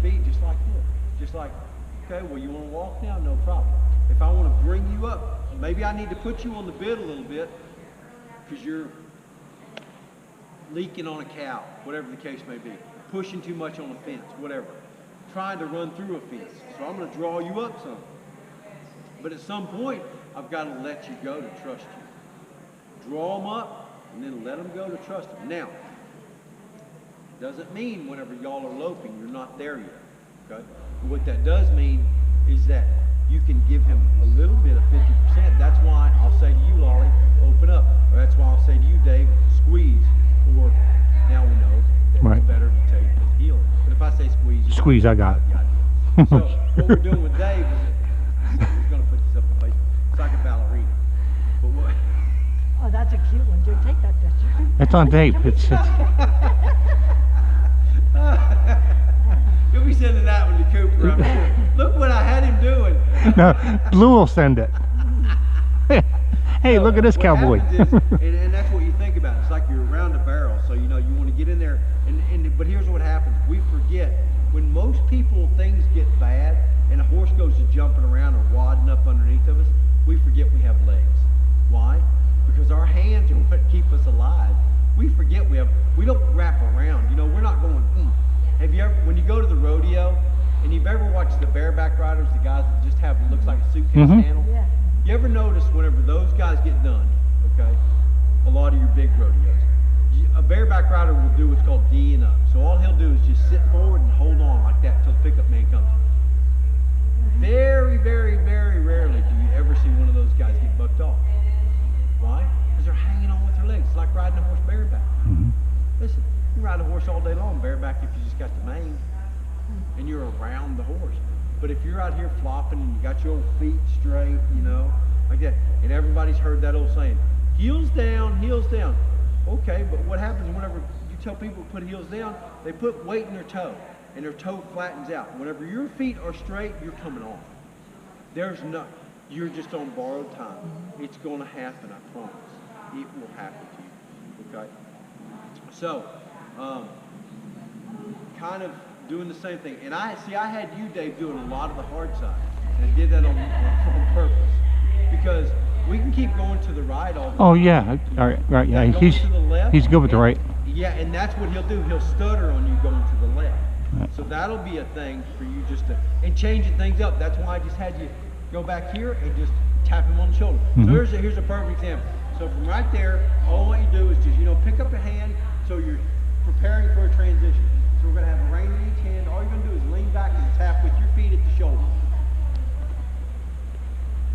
feet just like this. Just like, okay, well, you want to walk now? No problem. If I want to bring you up, maybe I need to put you on the bit a little bit because you're leaking on a cow, whatever the case may be. Pushing too much on a fence, whatever. Trying to run through a fence. So I'm going to draw you up some. But at some point, I've got to let you go to trust you. Draw them up and then let them go to trust them. Now, doesn't mean whenever y'all are loping, you're not there yet. Okay? But what that does mean is that you can give him a little bit of 50%. That's why I'll say to you, Lolly, open up. Or that's why I'll say to you, Dave, squeeze. Or now we know that it's better to take the heel. But if I say squeeze, squeeze, I got it. So what we're doing with Dave is that he's going to put this up on Facebook. It's like a ballerina. But what? Oh, that's a cute one, dude. Take that picture. It's on tape. It's You'll be sending that one to Cooper, I'm sure. Look what I had him doing. No, Blue will send it. Hey, so look at this cowboy. Is, and that's what you think about. It's like you're around a barrel, so you know you want to get in there. But here's what happens: we forget when most people things get bad and a horse goes to jumping around or wadding up underneath of us. We forget we have legs. Why? Because our hands are what keep us alive. We forget we don't wrap around. You know, we're not going. Have you ever, when you go to the rodeo, and you've ever watched the bareback riders, the guys that just have looks like a suitcase handle? Yeah. You ever notice whenever those guys get done, okay, a lot of your big rodeos, a bareback rider will do what's called D'ing up. So all he'll do is just sit forward and hold on like that until the pickup man comes. Very, very, very rarely do you ever see one of those guys get bucked off. Why? Because they're hanging on with their legs. It's like riding a horse bareback. Listen, you ride a horse all day long bareback if you just got the mane and you're around the horse. But if you're out here flopping and you got your old feet straight, you know, like that, and everybody's heard that old saying, heels down, heels down. Okay, but what happens whenever you tell people to put heels down, they put weight in their toe, and their toe flattens out. Whenever your feet are straight, you're coming off. There's no, you're just on borrowed time. It's going to happen, I promise. It will happen to you, okay? So, kind of doing the same thing. And I had you, Dave, doing a lot of the hard side. And I did that on purpose. Because we can keep going to the right all the time. Oh, yeah. All right, yeah. He's good with the right. Yeah, and that's what he'll do. He'll stutter on you going to the left. Right. So that'll be a thing for you just to, and changing things up. That's why I just had you go back here and just tap him on the shoulder. So here's a perfect example. So from right there, all I want you to do is just, you know, pick up a hand so you're preparing for a transition. So we're going to have a rein in each hand. All you're going to do is lean back and tap with your feet at the shoulder.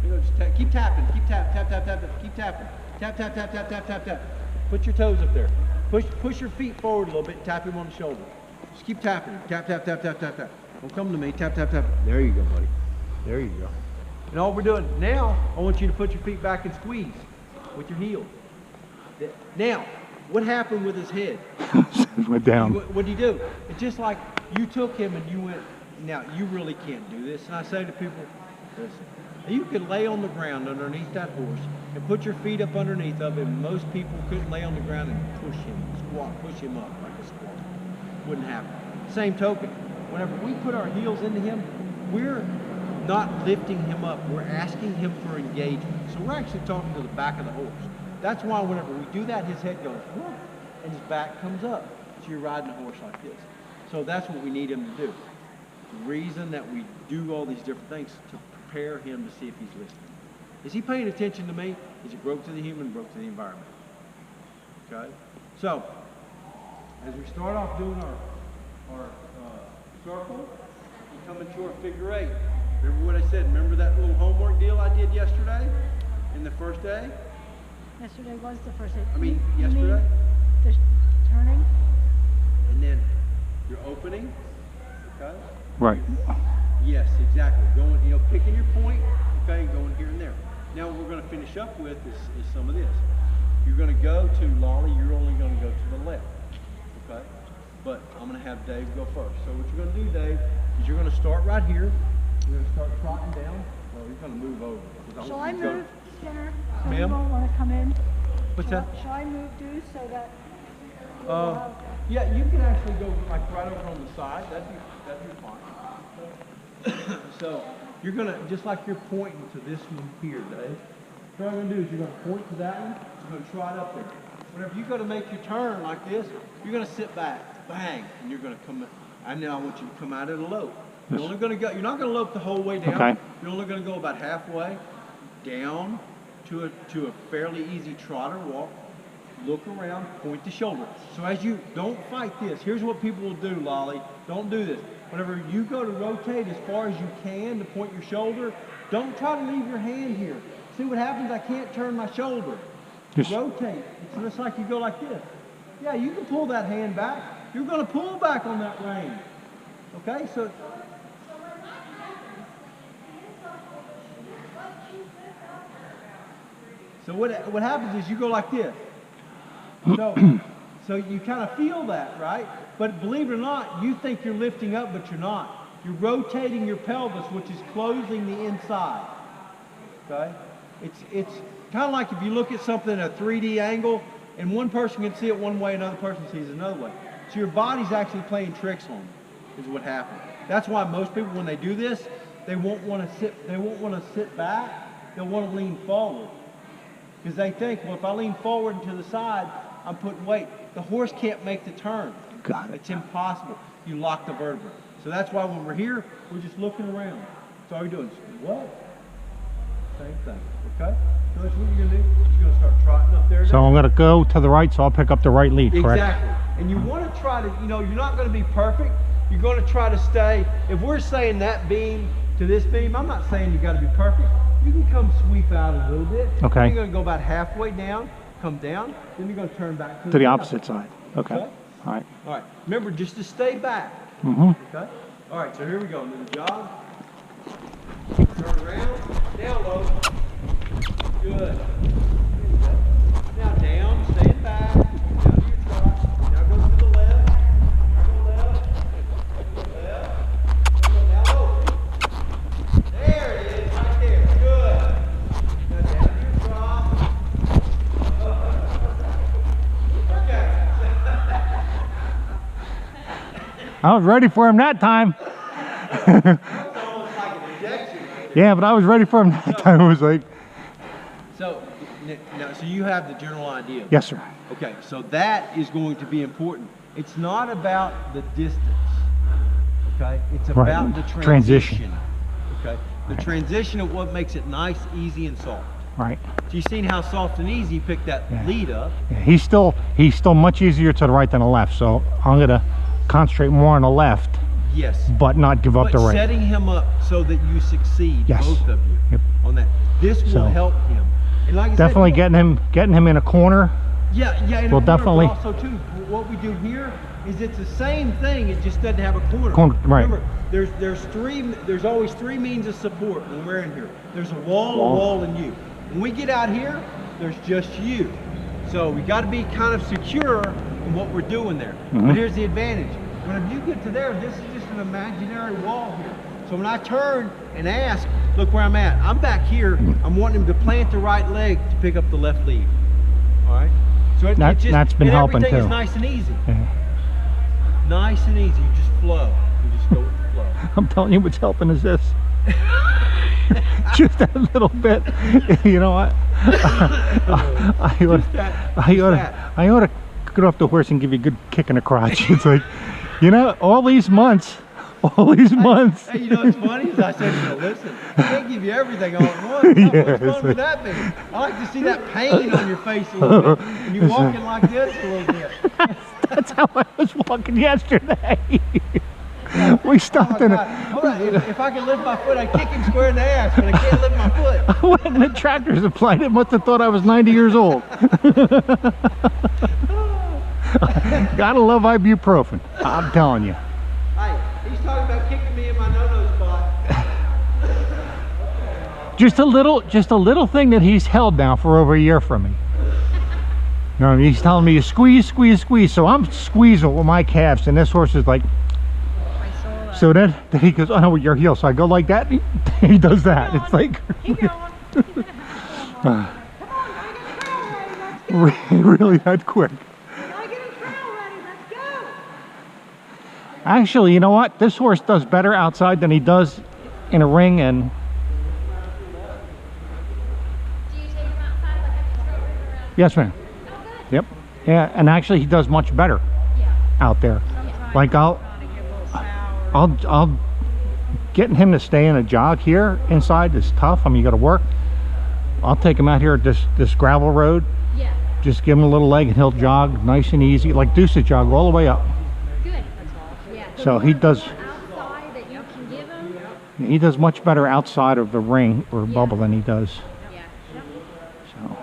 You know, just keep tapping, keep tap, tap, tap, tap, tap, keep tapping. Tap, tap, tap, tap, tap, tap, tap. Put your toes up there. Push your feet forward a little bit, tap him on the shoulder. Just keep tapping. Tap, tap, tap, tap, tap, tap. Don't come to me, tap, tap, tap. There you go, buddy. There you go. And all we're doing now, I want you to put your feet back and squeeze with your heels. Now, what happened with his head? Went down. What did he do? It's just like you took him and you went, now you really can't do this. And I say to people, listen, you could lay on the ground underneath that horse and put your feet up underneath of him. Most people couldn't lay on the ground and push him, squat, push him up like a squat. Wouldn't happen. Same token, whenever we put our heels into him, we're not lifting him up. We're asking him for engagement. So we're actually talking to the back of the horse. That's why whenever we do that, his head goes, whoa, and his back comes up. So you're riding a horse like this. So that's what we need him to do. The reason that we do all these different things to prepare him to see if he's listening. Is he paying attention to me? Is it broke to the human, broke to the environment? Okay? So, as we start off doing our circle, we come into our figure eight. Remember what I said? Remember that little homework deal I did yesterday in the first day? Yesterday was the first day. I mean, yesterday? The turning? And then you're opening, okay? Right. Yes, exactly. Going, you know, picking your point, okay, going here and there. Now what we're going to finish up with is some of this. You're going to go to Lolly, you're only going to go to the left, okay? But I'm going to have Dave go first. So what you're going to do, Dave, is you're going to start right here. You're going to start trotting down. Well, you're going to move over. Shall I move, Skinner? So Ma'am? you won't want to come in? What's that? Shall I move, do, so that... Yeah, you can actually go like right over on the side. That'd That'd be fine. So you're gonna, just like you're pointing to this one here, Dave. What I'm gonna do is you're gonna point to that one. You're gonna try it up there. Whenever you go to make your turn like this, you're gonna sit back, bang, and you're gonna come. And now I want you to come out at a lope. You're only gonna go. You're not gonna lope the whole way down. Okay. You're only gonna go about halfway down to a fairly easy trotter walk. Look around, point the shoulder. So as you don't fight this, here's what people will do, Lolly. Don't do this. Whenever you go to rotate as far as you can to point your shoulder, don't try to leave your hand here. See what happens? I can't turn my shoulder. Just Rotate. It's just like you go like this. Yeah, you can pull that hand back. You're going to pull back on that rein. Okay, so. So what happens is you go like this. So you kind of feel that, right? But believe it or not, you think you're lifting up, but you're not. You're rotating your pelvis, which is closing the inside. Okay? It's kind of like if you look at something at a 3D angle, and one person can see it one way, another person sees it another way. So your body's actually playing tricks on you, is what happens. That's why most people, when they do this, they won't want to sit. They won't want to sit back. They'll want to lean forward, because they think, well, if I lean forward and to the side, I'm putting weight. The horse can't make the turn. got it. It's impossible. You lock the vertebra. So that's why when we're here, we're just looking around. That's all you're doing. What? Same thing. Okay? So that's what you're going to do. You're going to start trotting up there. So I'm going to go to the right, so I'll pick up the right lead, correct? Exactly. And you want to try to, you're not going to be perfect. You're going to try to stay. If we're saying that beam to this beam, I'm not saying you got to be perfect. You can come sweep out a little bit. Okay. You're going to go about halfway down, come down, then you're going to turn back To the opposite side. Okay. Okay. All right. All right. Remember, just to stay back. Mm-hmm. Okay? All right, so here we go. Little jog. Turn around. Down low. Good. There you go. Now down, stand back. Down to your trot. Now go to the left. Go left. Go left. Go down low. There it is, right there. Good. Now down to your trot. Okay. I was ready for him that time. Yeah, but I was ready for him that time. It was like, So, now, so you have the general idea. yes, sir. Okay, so that is going to be important. It's not about the distance. Okay, it's Right. about the Transition. transition. Okay, the transition of what makes it nice, easy, and soft. Right. So you've seen how soft and easy you pick that Yeah. lead up. Yeah, he's still much easier to the right than the left. So I'm gonna concentrate more on the left, Yes. but not give up But the right. setting him up so that you succeed, Yes. both of you, Yep. on that. This will So, help him. And like I Definitely said, getting him in a corner. Yeah, and Well, a corner, definitely. but also too, what we do here is it's the same thing. It just doesn't have a corner. Right. Remember, there's always three means of support when we're in here. There's a wall, and you. When we get out here, there's just you. So we got to be kind of secure in what we're doing there. Mhm. But here's the advantage. Whenever you get to there, this is just an imaginary wall here. So when I turn and ask, look where I'm at. I'm back here. I'm wanting him to plant the right leg to pick up the left lead. All right. So That's been and helping everything too. is nice and easy. Yeah. Nice and easy. You just flow. You just go with the flow. I'm telling you, what's helping is this. Just that little bit. You know what? I ought to get off the horse and give you a good kick in the crotch. It's like, all these months. Hey, you know what's funny is I said, listen, I can't give you everything all at once. Yeah, How much fun would that be? I like to see that pain on your face a little bit. And you walking like this a little bit. That's how I was walking yesterday. We stopped in God. Hold on. If I could lift my foot, I'd kick him square in the ass, but I can't lift my foot. I went in the tractor supply. It must have thought I was 90 years old. Gotta love ibuprofen. I'm telling you. Hey, he's talking about kicking me in my no-no spot. Just a little thing that he's held now for over a year from me. He's telling me to squeeze. So I'm squeezing with my calves, and this horse is like. So then he goes, oh no, with your heel. So I go like that, and he does that. It's like Keep going. Come on, gotta get a trail ready. Let's go. really that quick. Gotta get a trail ready. Let's go. Actually, you know what? This horse does better outside than he does in a ring. And Do you take him outside like a control room around? yes, ma'am. Oh, good. Yep. Yeah, and actually he does much better Yeah. out there. Sometimes Like I'll getting him to stay in a jog here inside is tough. I mean, you got to work. I'll take him out here at this gravel road. Yeah. Just give him a little leg and he'll jog nice and easy, like Deuce jog all the way up. Good. That's all. Yeah. So he does. Outside that you can give him. He does much better outside of the ring or Yeah. bubble than he does. Yeah. So There's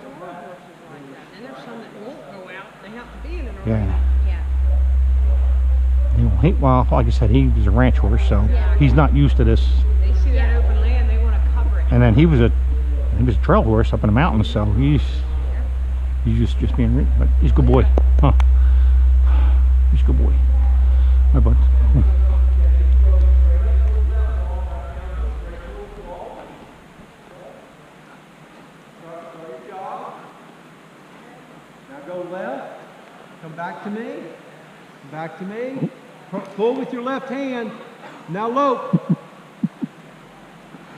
a lot of horses like that. And there's some that won't go out. They have to be in an yeah. arena. Yeah. Well, like I said, he was a ranch horse, so he's not used to this. They see that open land, they want to cover it. And then he was a trail horse up in the mountains, so he's just being, but he's a good boy, huh? He's a good boy. Hi, bud. Now go left. Come back to me. Back to me. Pull with your left hand. Now lope.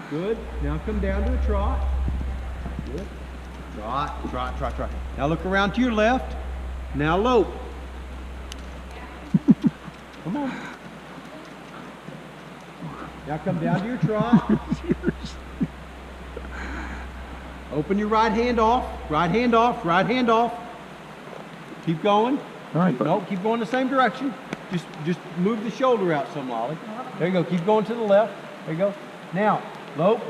Good. Now come down to a trot. Good. Trot, trot, trot, trot. Now look around to your left. Now lope. Come on. Now come down to your trot. Open your right hand off. Right hand off. Right hand off. Keep going. All right, bud. No, keep going the same direction. Just move the shoulder out some, Lolly. There you go. Keep going to the left. There you go. Now, lope.